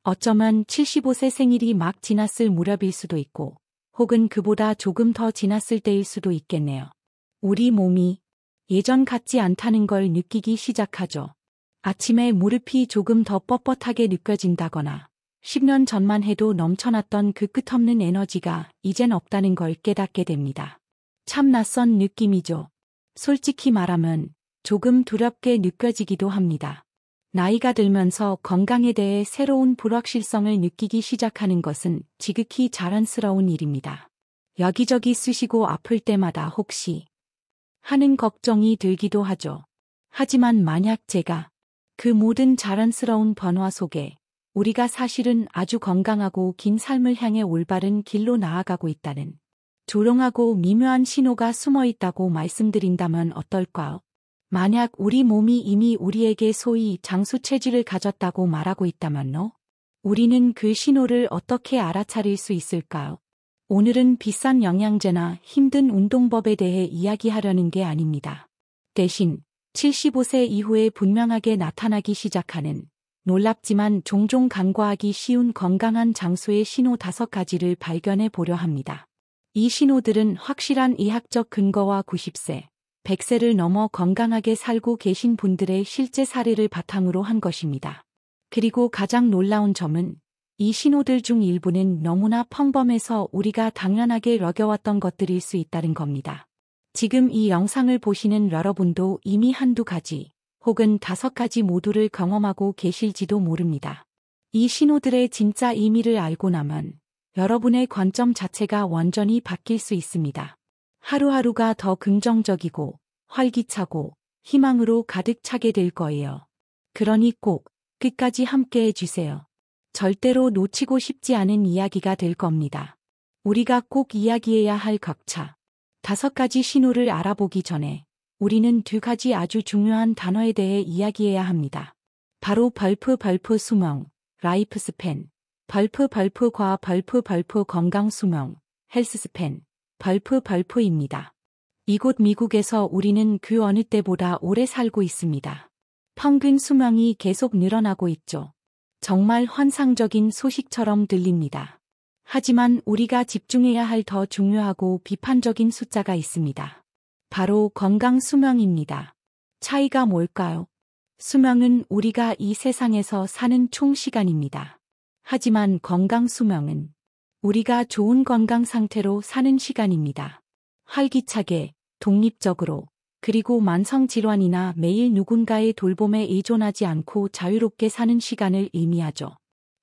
어쩌면 75세 생일이 막 지났을 무렵일 수도 있고, 혹은 그보다 조금 더 지났을 때일 수도 있겠네요. 우리 몸이 예전 같지 않다는 걸 느끼기 시작하죠. 아침에 무릎이 조금 더 뻣뻣하게 느껴진다거나, 10년 전만 해도 넘쳐났던 그 끝없는 에너지가 이젠 없다는 걸 깨닫게 됩니다. 참 낯선 느낌이죠. 솔직히 말하면 조금 두렵게 느껴지기도 합니다. 나이가 들면서 건강에 대해 새로운 불확실성을 느끼기 시작하는 것은 지극히 자연스러운 일입니다. 여기저기 쑤시고 아플 때마다 혹시 하는 걱정이 들기도 하죠. 하지만 만약 제가 그 모든 자연스러운 변화 속에 우리가 사실은 아주 건강하고 긴 삶을 향해 올바른 길로 나아가고 있다는 조롱하고 미묘한 신호가 숨어 있다고 말씀드린다면 어떨까요? 만약 우리 몸이 이미 우리에게 소위 장수 체질을 가졌다고 말하고 있다면요? 우리는 그 신호를 어떻게 알아차릴 수 있을까요? 오늘은 비싼 영양제나 힘든 운동법에 대해 이야기하려는 게 아닙니다. 대신 75세 이후에 분명하게 나타나기 시작하는 놀랍지만 종종 간과하기 쉬운 건강한 장수의 신호 5가지를 발견해 보려 합니다. 이 신호들은 확실한 의학적 근거와 90세, 100세를 넘어 건강하게 살고 계신 분들의 실제 사례를 바탕으로 한 것입니다. 그리고 가장 놀라운 점은 이 신호들 중 일부는 너무나 평범해서 우리가 당연하게 여겨왔던 것들일 수 있다는 겁니다. 지금 이 영상을 보시는 여러분도 이미 한두 가지 혹은 5가지 모두를 경험하고 계실지도 모릅니다. 이 신호들의 진짜 의미를 알고 나면 여러분의 관점 자체가 완전히 바뀔 수 있습니다. 하루하루가 더 긍정적이고 활기차고 희망으로 가득 차게 될 거예요. 그러니 꼭 끝까지 함께 해주세요. 절대로 놓치고 싶지 않은 이야기가 될 겁니다. 우리가 꼭 이야기해야 할 격차 5가지 신호를 알아보기 전에 우리는 2가지 아주 중요한 단어에 대해 이야기해야 합니다. 바로 벌프 수명, 라이프 스팬, 벌프 과 벌프 건강 수명, 헬스 스팬, 벌프입니다. 이곳 미국에서 우리는 그 어느 때보다 오래 살고 있습니다. 평균 수명이 계속 늘어나고 있죠. 정말 환상적인 소식처럼 들립니다. 하지만 우리가 집중해야 할 더 중요하고 비판적인 숫자가 있습니다. 바로 건강 수명입니다. 차이가 뭘까요? 수명은 우리가 이 세상에서 사는 총 시간입니다. 하지만 건강 수명은 우리가 좋은 건강 상태로 사는 시간입니다. 활기차게, 독립적으로, 그리고 만성질환이나 매일 누군가의 돌봄에 의존하지 않고 자유롭게 사는 시간을 의미하죠.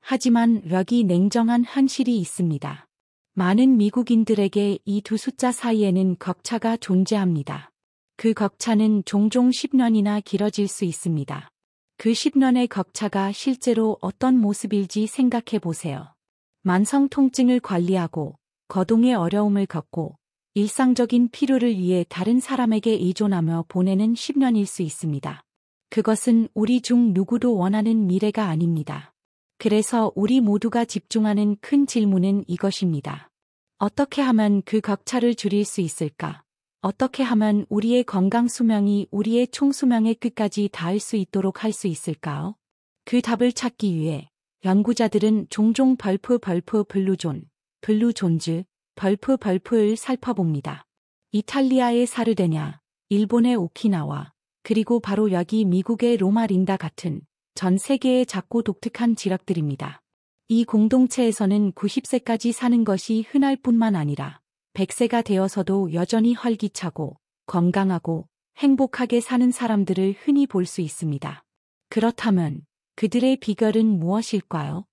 하지만 여기 냉정한 현실이 있습니다. 많은 미국인들에게 이 2 숫자 사이에는 격차가 존재합니다. 그 격차는 종종 10년이나 길어질 수 있습니다. 그 10년의 격차가 실제로 어떤 모습일지 생각해 보세요. 만성 통증을 관리하고 거동의 어려움을 겪고 일상적인 필요를 위해 다른 사람에게 의존하며 보내는 10년일 수 있습니다. 그것은 우리 중 누구도 원하는 미래가 아닙니다. 그래서 우리 모두가 집중하는 큰 질문은 이것입니다. 어떻게 하면 그 격차를 줄일 수 있을까? 어떻게 하면 우리의 건강 수명이 우리의 총 수명의 끝까지 닿을 수 있도록 할 수 있을까요? 그 답을 찾기 위해 연구자들은 종종 블루존즈, 벌프를 살펴봅니다. 이탈리아의 사르데냐, 일본의 오키나와, 그리고 바로 여기 미국의 로마린다 같은 전 세계의 작고 독특한 지역들입니다. 이 공동체에서는 90세까지 사는 것이 흔할 뿐만 아니라 100세가 되어서도 여전히 활기차고 건강하고 행복하게 사는 사람들을 흔히 볼 수 있습니다. 그렇다면 그들의 비결은 무엇일까요?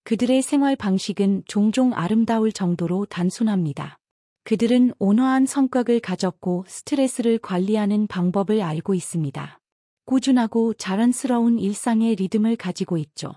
그들의 생활 방식은 종종 아름다울 정도로 단순합니다. 그들은 온화한 성격을 가졌고 스트레스를 관리하는 방법을 알고 있습니다. 꾸준하고 자연스러운 일상의 리듬을 가지고 있죠.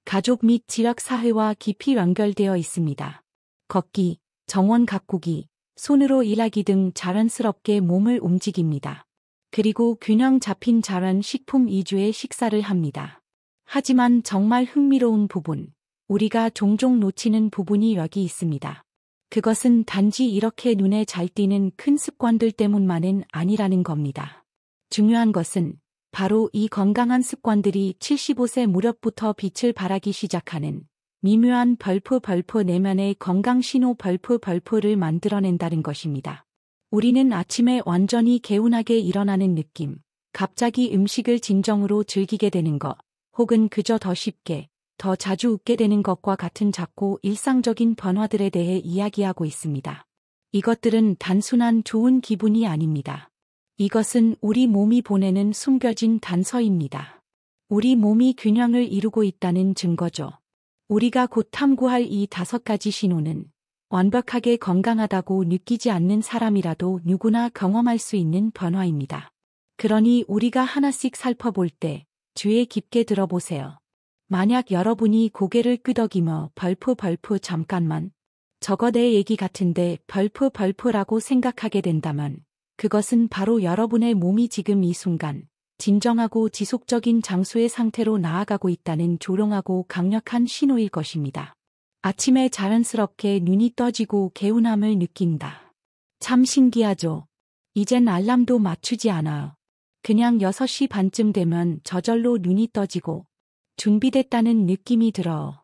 가족 및 지역 사회와 깊이 연결되어 있습니다. 걷기, 정원 가꾸기, 손으로 일하기 등 자연스럽게 몸을 움직입니다. 그리고 균형 잡힌 자연 식품 위주의 식사를 합니다. 하지만 정말 흥미로운 부분, 우리가 종종 놓치는 부분이 여기 있습니다. 그것은 단지 이렇게 눈에 잘 띄는 큰 습관들 때문만은 아니라는 겁니다. 중요한 것은 바로 이 건강한 습관들이 75세 무렵부터 빛을 발하기 시작하는 미묘한 벌프 내면의 건강 신호 벌프를 만들어낸다는 것입니다. 우리는 아침에 완전히 개운하게 일어나는 느낌, 갑자기 음식을 진정으로 즐기게 되는 것, 혹은 그저 더 쉽게, 더 자주 웃게 되는 것과 같은 작고 일상적인 변화들에 대해 이야기하고 있습니다. 이것들은 단순한 좋은 기분이 아닙니다. 이것은 우리 몸이 보내는 숨겨진 단서입니다. 우리 몸이 균형을 이루고 있다는 증거죠. 우리가 곧 탐구할 이 5가지 신호는 완벽하게 건강하다고 느끼지 않는 사람이라도 누구나 경험할 수 있는 변화입니다. 그러니 우리가 하나씩 살펴볼 때 주의 깊게 들어보세요. 만약 여러분이 고개를 끄덕이며 벌프 잠깐만, 저거 내 얘기 같은데 벌프라고 생각하게 된다면 그것은 바로 여러분의 몸이 지금 이 순간 진정하고 지속적인 장수의 상태로 나아가고 있다는 조롱하고 강력한 신호일 것입니다. 아침에 자연스럽게 눈이 떠지고 개운함을 느낀다. 참 신기하죠? 이젠 알람도 맞추지 않아요. 그냥 6시 반쯤 되면 저절로 눈이 떠지고 준비됐다는 느낌이 들어요.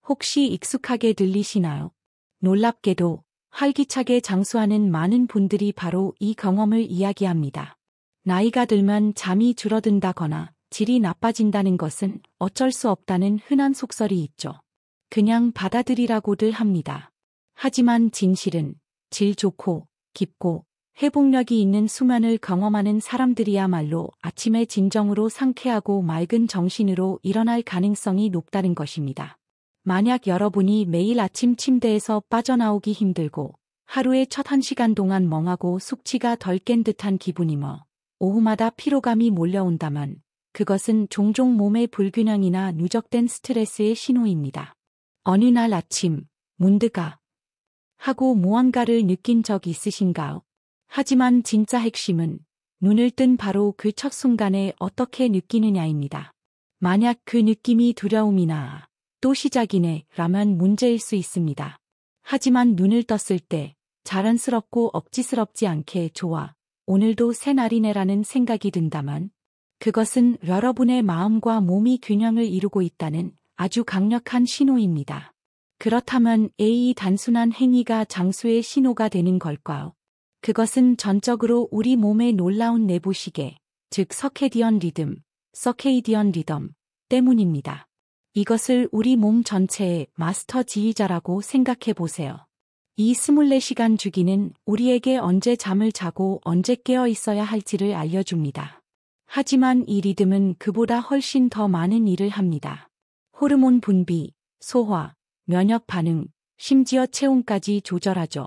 혹시 익숙하게 들리시나요? 놀랍게도 활기차게 장수하는 많은 분들이 바로 이 경험을 이야기합니다. 나이가 들면 잠이 줄어든다거나 질이 나빠진다는 것은 어쩔 수 없다는 흔한 속설이 있죠. 그냥 받아들이라고들 합니다. 하지만 진실은 질 좋고 깊고 회복력이 있는 수면을 경험하는 사람들이야말로 아침에 진정으로 상쾌하고 맑은 정신으로 일어날 가능성이 높다는 것입니다. 만약 여러분이 매일 아침 침대에서 빠져나오기 힘들고 하루의 첫 1시간 동안 멍하고 숙취가 덜 깬 듯한 기분이며 오후마다 피로감이 몰려온다면 그것은 종종 몸의 불균형이나 누적된 스트레스의 신호입니다. 어느 날 아침 문득 하고 무언가를 느낀 적 있으신가요? 하지만 진짜 핵심은 눈을 뜬 바로 그 첫 순간에 어떻게 느끼느냐입니다. 만약 그 느낌이 두려움이나 또 시작이네 라면 문제일 수 있습니다. 하지만 눈을 떴을 때 자연스럽고 억지스럽지 않게 좋아, 오늘도 새 날이네라는 생각이 든다면 그것은 여러분의 마음과 몸이 균형을 이루고 있다는 아주 강력한 신호입니다. 그렇다면 이 단순한 행위가 장수의 신호가 되는 걸까요? 그것은 전적으로 우리 몸의 놀라운 내부 시계, 즉 서케이디언 리듬 때문입니다. 이것을 우리 몸 전체의 마스터 지휘자라고 생각해 보세요. 이 24시간 주기는 우리에게 언제 잠을 자고 언제 깨어 있어야 할지를 알려줍니다. 하지만 이 리듬은 그보다 훨씬 더 많은 일을 합니다. 호르몬 분비, 소화, 면역 반응, 심지어 체온까지 조절하죠.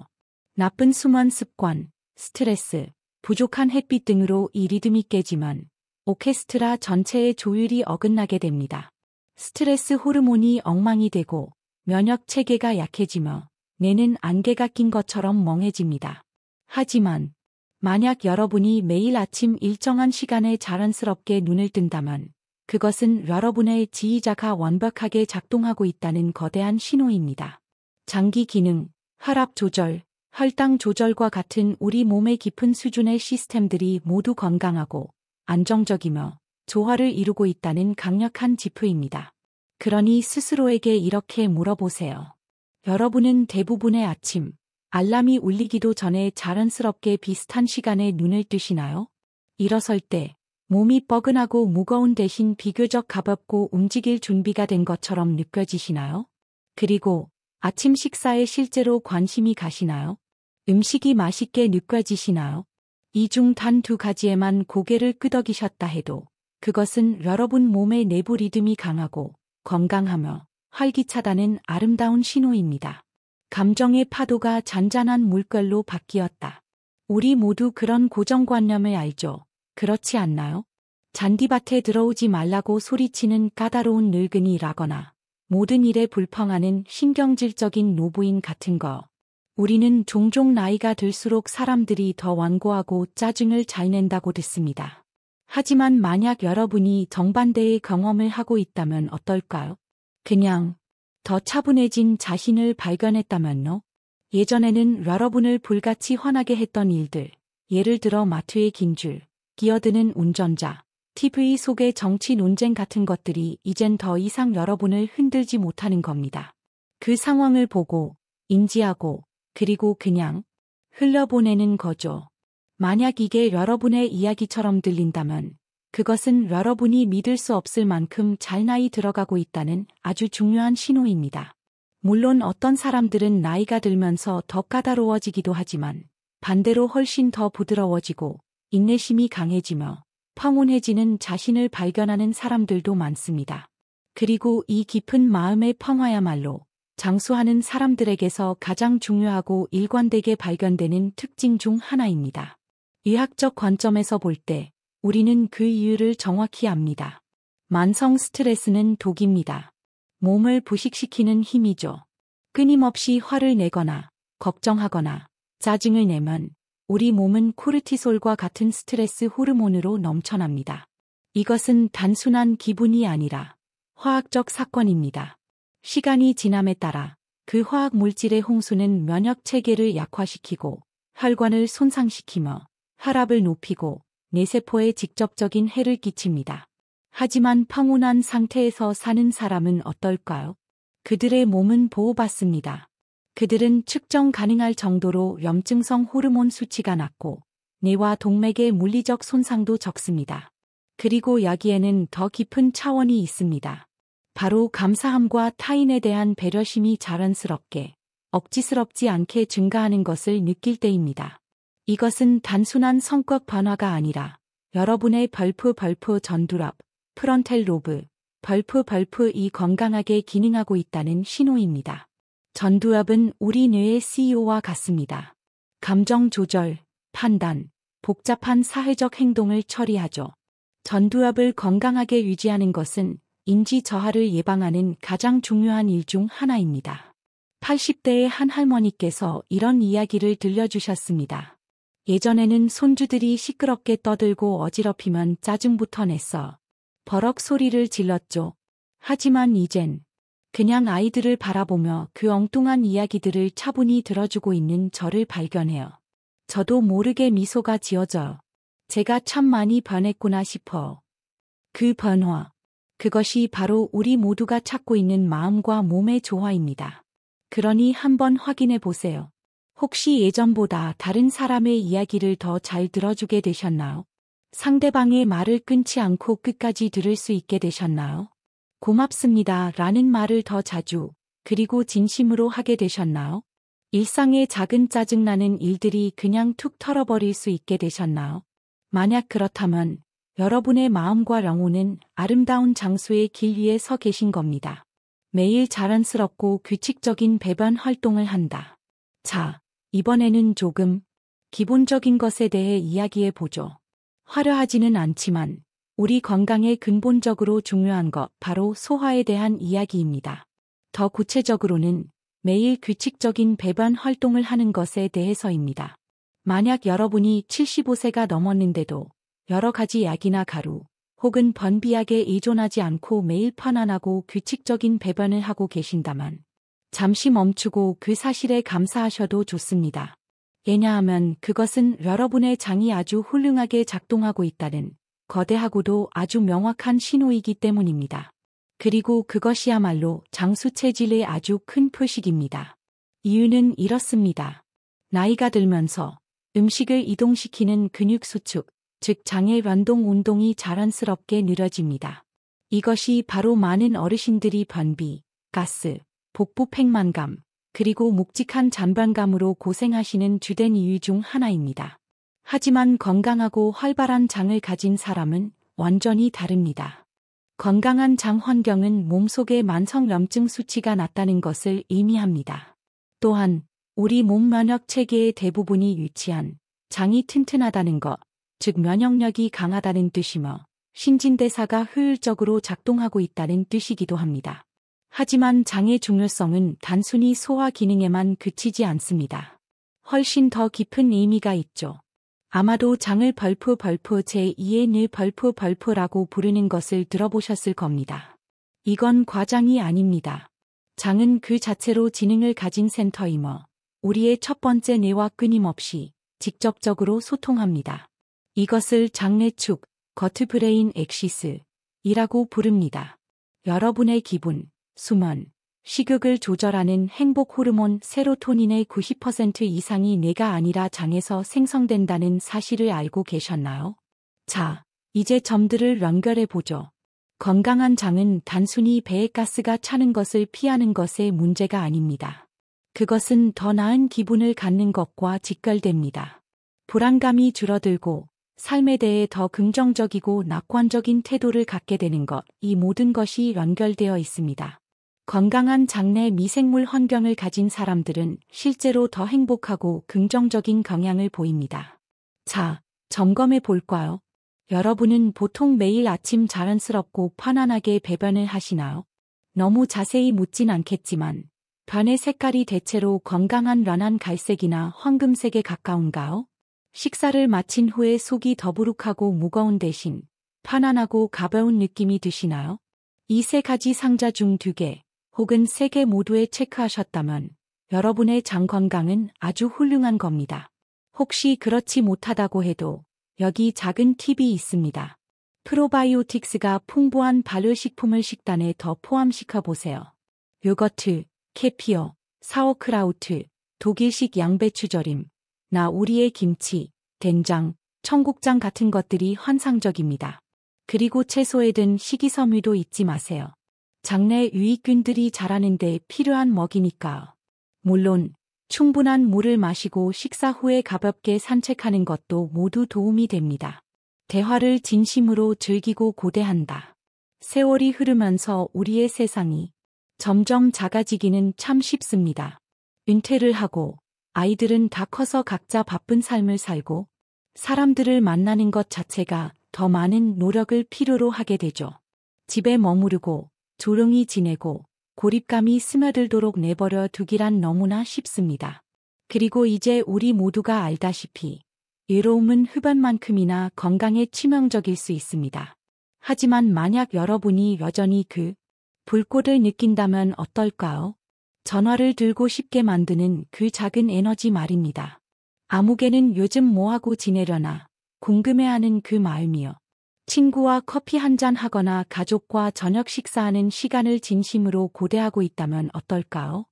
나쁜 수면 습관, 스트레스, 부족한 햇빛 등으로 이 리듬이 깨지면 오케스트라 전체의 조율이 어긋나게 됩니다. 스트레스 호르몬이 엉망이 되고 면역 체계가 약해지며 뇌는 안개가 낀 것처럼 멍해집니다. 하지만 만약 여러분이 매일 아침 일정한 시간에 자연스럽게 눈을 뜬다면 그것은 여러분의 지휘자가 완벽하게 작동하고 있다는 거대한 신호입니다. 장기 기능, 혈압 조절, 혈당 조절과 같은 우리 몸의 깊은 수준의 시스템들이 모두 건강하고 안정적이며 조화를 이루고 있다는 강력한 지표입니다. 그러니 스스로에게 이렇게 물어보세요. 여러분은 대부분의 아침, 알람이 울리기도 전에 자연스럽게 비슷한 시간에 눈을 뜨시나요? 일어설 때 몸이 뻐근하고 무거운 대신 비교적 가볍고 움직일 준비가 된 것처럼 느껴지시나요? 그리고 아침 식사에 실제로 관심이 가시나요? 음식이 맛있게 느껴지시나요? 이 중 단 2가지에만 고개를 끄덕이셨다 해도 그것은 여러분 몸의 내부 리듬이 강하고 건강하며 활기차다는 아름다운 신호입니다. 감정의 파도가 잔잔한 물결로 바뀌었다. 우리 모두 그런 고정관념을 알죠. 그렇지 않나요? 잔디밭에 들어오지 말라고 소리치는 까다로운 늙은이라거나 모든 일에 불평하는 신경질적인 노부인 같은 거. 우리는 종종 나이가 들수록 사람들이 더 완고하고 짜증을 잘 낸다고 듣습니다. 하지만 만약 여러분이 정반대의 경험을 하고 있다면 어떨까요? 그냥 더 차분해진 자신을 발견했다면요? 예전에는 여러분을 불같이 화나게 했던 일들, 예를 들어 마트의 긴 줄, 끼어드는 운전자, TV 속의 정치 논쟁 같은 것들이 이젠 더 이상 여러분을 흔들지 못하는 겁니다. 그 상황을 보고, 인지하고, 그리고 그냥 흘려보내는 거죠. 만약 이게 여러분의 이야기처럼 들린다면 그것은 여러분이 믿을 수 없을 만큼 잘 나이 들어가고 있다는 아주 중요한 신호입니다. 물론 어떤 사람들은 나이가 들면서 더 까다로워지기도 하지만 반대로 훨씬 더 부드러워지고 인내심이 강해지며 평온해지는 자신을 발견하는 사람들도 많습니다. 그리고 이 깊은 마음의 평화야말로 장수하는 사람들에게서 가장 중요하고 일관되게 발견되는 특징 중 하나입니다. 의학적 관점에서 볼 때 우리는 그 이유를 정확히 압니다. 만성 스트레스는 독입니다. 몸을 부식시키는 힘이죠. 끊임없이 화를 내거나 걱정하거나 짜증을 내면 우리 몸은 코르티솔과 같은 스트레스 호르몬으로 넘쳐납니다. 이것은 단순한 기분이 아니라 화학적 사건입니다. 시간이 지남에 따라 그 화학 물질의 홍수는 면역 체계를 약화시키고 혈관을 손상시키며 혈압을 높이고 뇌세포에 직접적인 해를 끼칩니다. 하지만 평온한 상태에서 사는 사람은 어떨까요? 그들의 몸은 보호받습니다. 그들은 측정 가능할 정도로 염증성 호르몬 수치가 낮고 뇌와 동맥의 물리적 손상도 적습니다. 그리고 여기에는 더 깊은 차원이 있습니다. 바로 감사함과 타인에 대한 배려심이 자연스럽게, 억지스럽지 않게 증가하는 것을 느낄 때입니다. 이것은 단순한 성격 변화가 아니라 여러분의 벌프 전두엽, 프론탈 로브, 벌프 이 건강하게 기능하고 있다는 신호입니다. 전두엽은 우리 뇌의 CEO와 같습니다. 감정 조절, 판단, 복잡한 사회적 행동을 처리하죠. 전두엽을 건강하게 유지하는 것은 인지 저하를 예방하는 가장 중요한 일 중 하나입니다. 80대의 한 할머니께서 이런 이야기를 들려주셨습니다. 예전에는 손주들이 시끄럽게 떠들고 어지럽히면 짜증부터 냈어. 버럭 소리를 질렀죠. 하지만 이젠 그냥 아이들을 바라보며 그 엉뚱한 이야기들을 차분히 들어주고 있는 저를 발견해요. 저도 모르게 미소가 지어져요. 제가 참 많이 변했구나 싶어. 그 변화. 그것이 바로 우리 모두가 찾고 있는 마음과 몸의 조화입니다. 그러니 한번 확인해 보세요. 혹시 예전보다 다른 사람의 이야기를 더 잘 들어주게 되셨나요? 상대방의 말을 끊지 않고 끝까지 들을 수 있게 되셨나요? 고맙습니다 라는 말을 더 자주, 그리고 진심으로 하게 되셨나요? 일상의 작은 짜증나는 일들이 그냥 툭 털어버릴 수 있게 되셨나요? 만약 그렇다면 여러분의 마음과 영혼은 아름다운 장수의 길 위에 서 계신 겁니다. 매일 자연스럽고 규칙적인 배변 활동을 한다. 자, 이번에는 조금 기본적인 것에 대해 이야기해 보죠. 화려하지는 않지만 우리 건강에 근본적으로 중요한 것 바로 소화에 대한 이야기입니다. 더 구체적으로는 매일 규칙적인 배변 활동을 하는 것에 대해서입니다. 만약 여러분이 75세가 넘었는데도 여러 가지 약이나 가루 혹은 변비약에 의존하지 않고 매일 편안하고 규칙적인 배변을 하고 계신다면 잠시 멈추고 그 사실에 감사하셔도 좋습니다. 왜냐하면 그것은 여러분의 장이 아주 훌륭하게 작동하고 있다는 거대하고도 아주 명확한 신호이기 때문입니다. 그리고 그것이야말로 장수 체질의 아주 큰 표식입니다. 이유는 이렇습니다. 나이가 들면서 음식을 이동시키는 근육 수축, 즉 장의 변동 운동이 자연스럽게 느려집니다. 이것이 바로 많은 어르신들이 변비, 가스, 복부 팽만감, 그리고 묵직한 잔변감으로 고생하시는 주된 이유 중 하나입니다. 하지만 건강하고 활발한 장을 가진 사람은 완전히 다릅니다. 건강한 장 환경은 몸속의 만성염증 수치가 낮다는 것을 의미합니다. 또한 우리 몸 면역 체계의 대부분이 위치한 장이 튼튼하다는 것, 즉 면역력이 강하다는 뜻이며 신진대사가 효율적으로 작동하고 있다는 뜻이기도 합니다. 하지만 장의 중요성은 단순히 소화 기능에만 그치지 않습니다. 훨씬 더 깊은 의미가 있죠. 아마도 장을 벌프 제2의 뇌 벌프라고 부르는 것을 들어보셨을 겁니다. 이건 과장이 아닙니다. 장은 그 자체로 지능을 가진 센터이며 우리의 첫 번째 뇌와 끊임없이 직접적으로 소통합니다. 이것을 장내축, 거트 브레인 엑시스이라고 부릅니다. 여러분의 기분, 수면, 식욕을 조절하는 행복 호르몬 세로토닌의 90% 이상이 뇌가 아니라 장에서 생성된다는 사실을 알고 계셨나요? 자, 이제 점들을 연결해 보죠. 건강한 장은 단순히 배에 가스가 차는 것을 피하는 것의 문제가 아닙니다. 그것은 더 나은 기분을 갖는 것과 직결됩니다. 불안감이 줄어들고 삶에 대해 더 긍정적이고 낙관적인 태도를 갖게 되는 것, 이 모든 것이 연결되어 있습니다. 건강한 장내 미생물 환경을 가진 사람들은 실제로 더 행복하고 긍정적인 경향을 보입니다. 자, 점검해 볼까요? 여러분은 보통 매일 아침 자연스럽고 편안하게 배변을 하시나요? 너무 자세히 묻진 않겠지만 변의 색깔이 대체로 건강한 연한 갈색이나 황금색에 가까운가요? 식사를 마친 후에 속이 더부룩하고 무거운 대신 편안하고 가벼운 느낌이 드시나요? 이 세 가지 상자 중 2개 혹은 3개 모두에 체크하셨다면 여러분의 장 건강은 아주 훌륭한 겁니다. 혹시 그렇지 못하다고 해도 여기 작은 팁이 있습니다. 프로바이오틱스가 풍부한 발효식품을 식단에 더 포함시켜 보세요. 요거트, 케피어, 사워크라우트, 독일식 양배추절임, 나우리의 김치, 된장, 청국장 같은 것들이 환상적입니다. 그리고 채소에 든 식이섬유도 잊지 마세요. 장내 유익균들이 자라는 데 필요한 먹이니까요. 물론 충분한 물을 마시고 식사 후에 가볍게 산책하는 것도 모두 도움이 됩니다. 대화를 진심으로 즐기고 고대한다. 세월이 흐르면서 우리의 세상이 점점 작아지기는 참 쉽습니다. 은퇴를 하고 아이들은 다 커서 각자 바쁜 삶을 살고 사람들을 만나는 것 자체가 더 많은 노력을 필요로 하게 되죠. 집에 머무르고 조용히 지내고 고립감이 스며들도록 내버려 두기란 너무나 쉽습니다. 그리고 이제 우리 모두가 알다시피 외로움은 흡연만큼이나 건강에 치명적일 수 있습니다. 하지만 만약 여러분이 여전히 그 불꽃을 느낀다면 어떨까요? 전화를 들고 쉽게 만드는 그 작은 에너지 말입니다. 아무개는 요즘 뭐하고 지내려나 궁금해하는 그 마음이요. 친구와 커피 한잔 하거나 가족과 저녁 식사하는 시간을 진심으로 고대하고 있다면 어떨까요?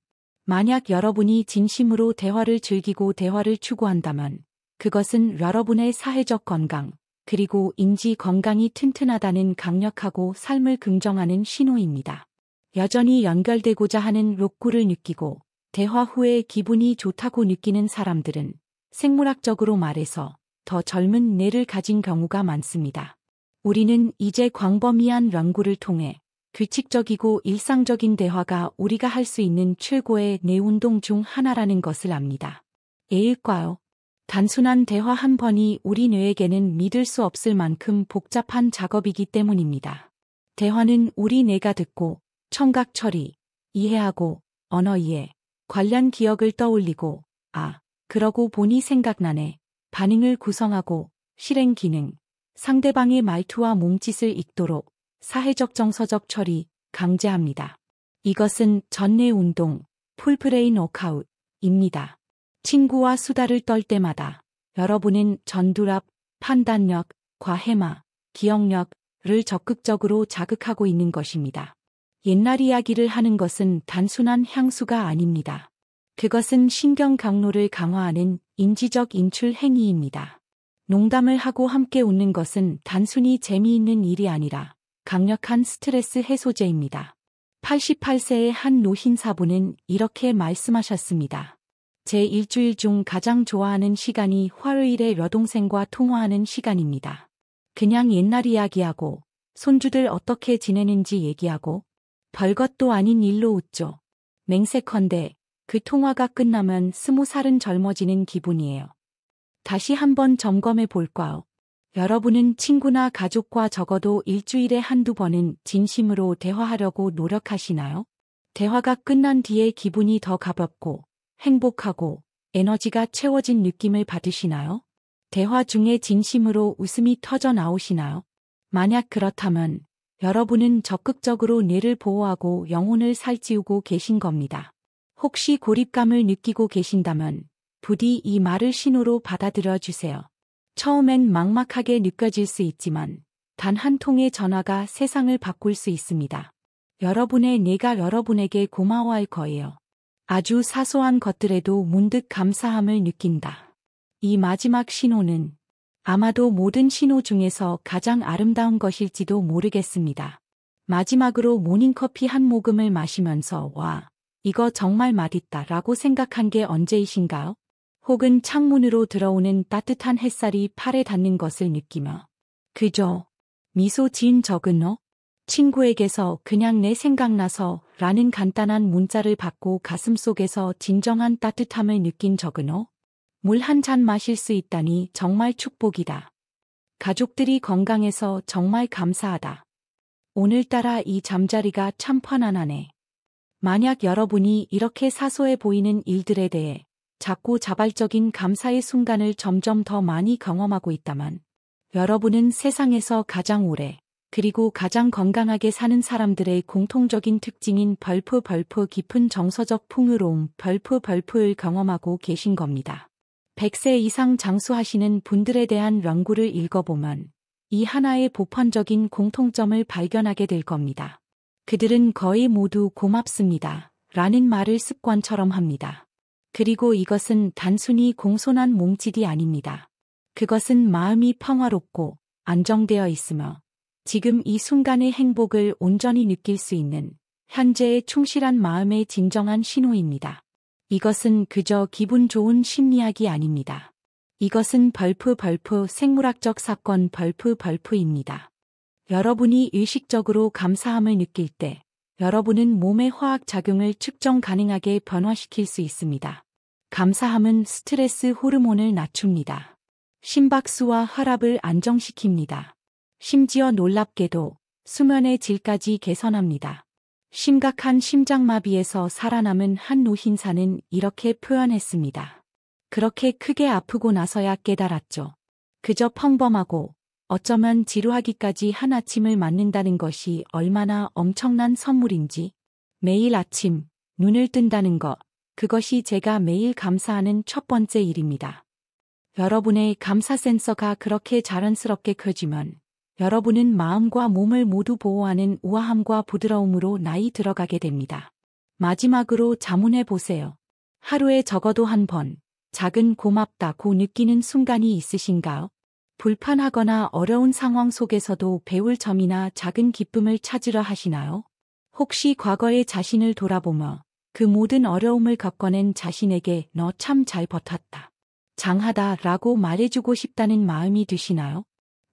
만약 여러분이 진심으로 대화를 즐기고 대화를 추구한다면 그것은 여러분의 사회적 건강, 그리고 인지 건강이 튼튼하다는 강력하고 삶을 긍정하는 신호입니다. 여전히 연결되고자 하는 욕구를 느끼고 대화 후에 기분이 좋다고 느끼는 사람들은 생물학적으로 말해서 더 젊은 뇌를 가진 경우가 많습니다. 우리는 이제 광범위한 연구를 통해 규칙적이고 일상적인 대화가 우리가 할 수 있는 최고의 뇌 운동 중 하나라는 것을 압니다. 왜일까요? 단순한 대화 한 번이 우리 뇌에게는 믿을 수 없을 만큼 복잡한 작업이기 때문입니다. 대화는 우리 뇌가 듣고 청각 처리, 이해하고 언어 이해, 관련 기억을 떠올리고 그러고 보니 생각나네, 반응을 구성하고 실행 기능, 상대방의 말투와 몸짓을 읽도록 사회적 정서적 처리, 강제합니다. 이것은 전뇌 운동, 풀브레인 워크아웃입니다. 친구와 수다를 떨 때마다 여러분은 전두랍, 판단력, 과해마, 기억력을 적극적으로 자극하고 있는 것입니다. 옛날 이야기를 하는 것은 단순한 향수가 아닙니다. 그것은 신경 경로를 강화하는 인지적 인출 행위입니다. 농담을 하고 함께 웃는 것은 단순히 재미있는 일이 아니라 강력한 스트레스 해소제입니다. 88세의 한 노신사부는 이렇게 말씀하셨습니다. 제 일주일 중 가장 좋아하는 시간이 화요일에 여동생과 통화하는 시간입니다. 그냥 옛날 이야기하고 손주들 어떻게 지내는지 얘기하고 별것도 아닌 일로 웃죠. 맹세컨대 그 통화가 끝나면 20살은 젊어지는 기분이에요. 다시 한번 점검해 볼까요? 여러분은 친구나 가족과 적어도 일주일에 한두 번은 진심으로 대화하려고 노력하시나요? 대화가 끝난 뒤에 기분이 더 가볍고 행복하고 에너지가 채워진 느낌을 받으시나요? 대화 중에 진심으로 웃음이 터져 나오시나요? 만약 그렇다면 여러분은 적극적으로 뇌를 보호하고 영혼을 살찌우고 계신 겁니다. 혹시 고립감을 느끼고 계신다면 부디 이 말을 신호로 받아들여 주세요. 처음엔 막막하게 느껴질 수 있지만 단 한 통의 전화가 세상을 바꿀 수 있습니다. 여러분의 내가 여러분에게 고마워할 거예요. 아주 사소한 것들에도 문득 감사함을 느낀다. 이 마지막 신호는 아마도 모든 신호 중에서 가장 아름다운 것일지도 모르겠습니다. 마지막으로 모닝커피 한 모금을 마시면서 와, 이거 정말 맛있다 라고 생각한 게 언제이신가요? 혹은 창문으로 들어오는 따뜻한 햇살이 팔에 닿는 것을 느끼며 그저 미소 지은 적은 친구에게서 그냥 내 생각나서 라는 간단한 문자를 받고 가슴속에서 진정한 따뜻함을 느낀 적은 물 한 잔 마실 수 있다니 정말 축복이다. 가족들이 건강해서 정말 감사하다. 오늘따라 이 잠자리가 참 편안하네. 만약 여러분이 이렇게 사소해 보이는 일들에 대해 작고 자발적인 감사의 순간을 점점 더 많이 경험하고 있다면 여러분은 세상에서 가장 오래 그리고 가장 건강하게 사는 사람들의 공통적인 특징인 깊은 정서적 풍요로움 을 경험하고 계신 겁니다. 100세 이상 장수하시는 분들에 대한 연구를 읽어보면 이 하나의 보편적인 공통점을 발견하게 될 겁니다. 그들은 거의 모두 고맙습니다. 라는 말을 습관처럼 합니다. 그리고 이것은 단순히 공손한 몸짓이 아닙니다. 그것은 마음이 평화롭고 안정되어 있으며 지금 이 순간의 행복을 온전히 느낄 수 있는 현재의 충실한 마음의 진정한 신호입니다. 이것은 그저 기분 좋은 심리학이 아닙니다. 이것은 생물학적 사건 입니다. 여러분이 의식적으로 감사함을 느낄 때 여러분은 몸의 화학작용을 측정 가능하게 변화시킬 수 있습니다. 감사함은 스트레스 호르몬을 낮춥니다. 심박수와 혈압을 안정시킵니다. 심지어 놀랍게도 수면의 질까지 개선합니다. 심각한 심장마비에서 살아남은 한 노신사는 이렇게 표현했습니다. 그렇게 크게 아프고 나서야 깨달았죠. 그저 평범하고 어쩌면 지루하기까지 한 아침을 맞는다는 것이 얼마나 엄청난 선물인지 매일 아침 눈을 뜬다는 것, 그것이 제가 매일 감사하는 첫 번째 일입니다. 여러분의 감사 센서가 그렇게 자연스럽게 커지면 여러분은 마음과 몸을 모두 보호하는 우아함과 부드러움으로 나이 들어가게 됩니다. 마지막으로 자문해 보세요. 하루에 적어도 한 번 작은 고맙다고 느끼는 순간이 있으신가요? 불편하거나 어려운 상황 속에서도 배울 점이나 작은 기쁨을 찾으려 하시나요? 혹시 과거의 자신을 돌아보며 그 모든 어려움을 겪어낸 자신에게 너 참 잘 버텼다. 장하다 라고 말해주고 싶다는 마음이 드시나요?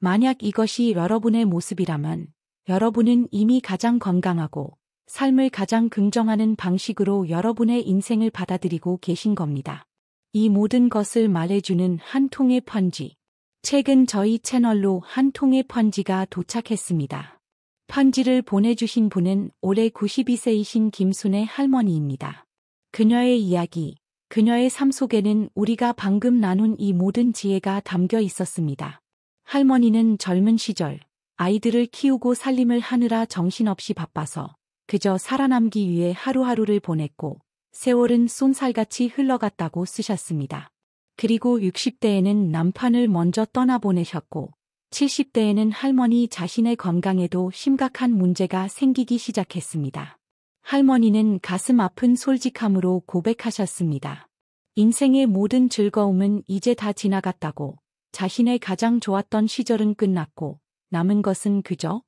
만약 이것이 여러분의 모습이라면 여러분은 이미 가장 건강하고 삶을 가장 긍정하는 방식으로 여러분의 인생을 받아들이고 계신 겁니다. 이 모든 것을 말해주는 한 통의 편지. 최근 저희 채널로 한 통의 편지가 도착했습니다. 편지를 보내주신 분은 올해 92세이신 김순의 할머니입니다. 그녀의 이야기, 그녀의 삶 속에는 우리가 방금 나눈 이 모든 지혜가 담겨 있었습니다. 할머니는 젊은 시절 아이들을 키우고 살림을 하느라 정신없이 바빠서 그저 살아남기 위해 하루하루를 보냈고 세월은 쏜살같이 흘러갔다고 쓰셨습니다. 그리고 60대에는 남편을 먼저 떠나보내셨고 70대에는 할머니 자신의 건강에도 심각한 문제가 생기기 시작했습니다. 할머니는 가슴 아픈 솔직함으로 고백하셨습니다. 인생의 모든 즐거움은 이제 다 지나갔다고, 자신의 가장 좋았던 시절은 끝났고 남은 것은 그저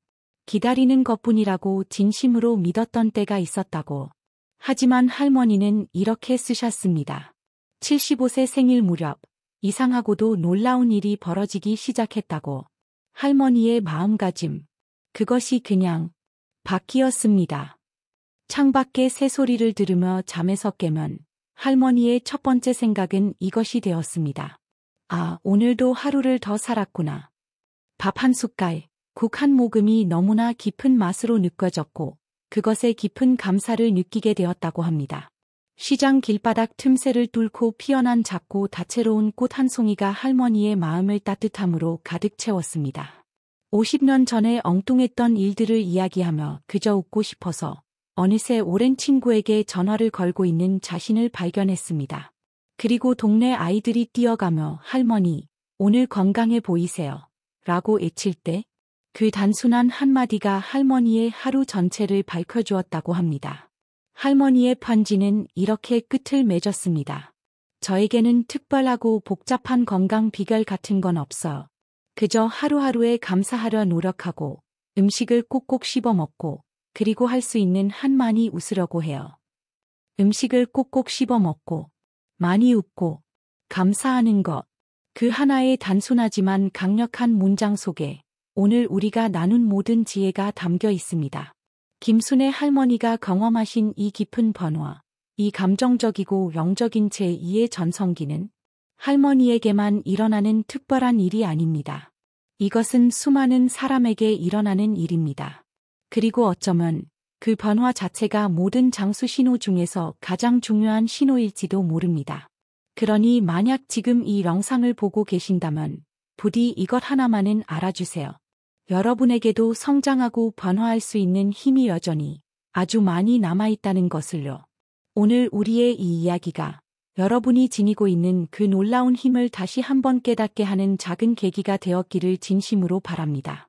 기다리는 것뿐이라고 진심으로 믿었던 때가 있었다고. 하지만 할머니는 이렇게 쓰셨습니다. 75세 생일 무렵 이상하고도 놀라운 일이 벌어지기 시작했다고. 할머니의 마음가짐, 그것이 그냥 바뀌었습니다. 창밖의 새소리를 들으며 잠에서 깨면 할머니의 첫 번째 생각은 이것이 되었습니다. 아, 오늘도 하루를 더 살았구나. 밥 한 숟갈, 국 한 모금이 너무나 깊은 맛으로 느껴졌고 그것에 깊은 감사를 느끼게 되었다고 합니다. 시장 길바닥 틈새를 뚫고 피어난 작고 다채로운 꽃 한 송이가 할머니의 마음을 따뜻함으로 가득 채웠습니다. 50년 전에 엉뚱했던 일들을 이야기하며 그저 웃고 싶어서 어느새 오랜 친구에게 전화를 걸고 있는 자신을 발견했습니다. 그리고 동네 아이들이 뛰어가며 할머니, 오늘 건강해 보이세요. 라고 외칠 때 그 단순한 한마디가 할머니의 하루 전체를 밝혀주었다고 합니다. 할머니의 편지는 이렇게 끝을 맺었습니다. 저에게는 특별하고 복잡한 건강 비결 같은 건 없어. 그저 하루하루에 감사하려 노력하고 음식을 꼭꼭 씹어 먹고 그리고 할 수 있는 한 많이 웃으려고 해요. 음식을 꼭꼭 씹어 먹고 많이 웃고 감사하는 것. 그 하나의 단순하지만 강력한 문장 속에 오늘 우리가 나눈 모든 지혜가 담겨 있습니다. 김순의 할머니가 경험하신 이 깊은 변화, 이 감정적이고 영적인 제2의 전성기는 할머니에게만 일어나는 특별한 일이 아닙니다. 이것은 수많은 사람에게 일어나는 일입니다. 그리고 어쩌면 그 변화 자체가 모든 장수 신호 중에서 가장 중요한 신호일지도 모릅니다. 그러니 만약 지금 이 영상을 보고 계신다면 부디 이것 하나만은 알아주세요. 여러분에게도 성장하고 변화할 수 있는 힘이 여전히 아주 많이 남아있다는 것을요. 오늘 우리의 이 이야기가 여러분이 지니고 있는 그 놀라운 힘을 다시 한번 깨닫게 하는 작은 계기가 되었기를 진심으로 바랍니다.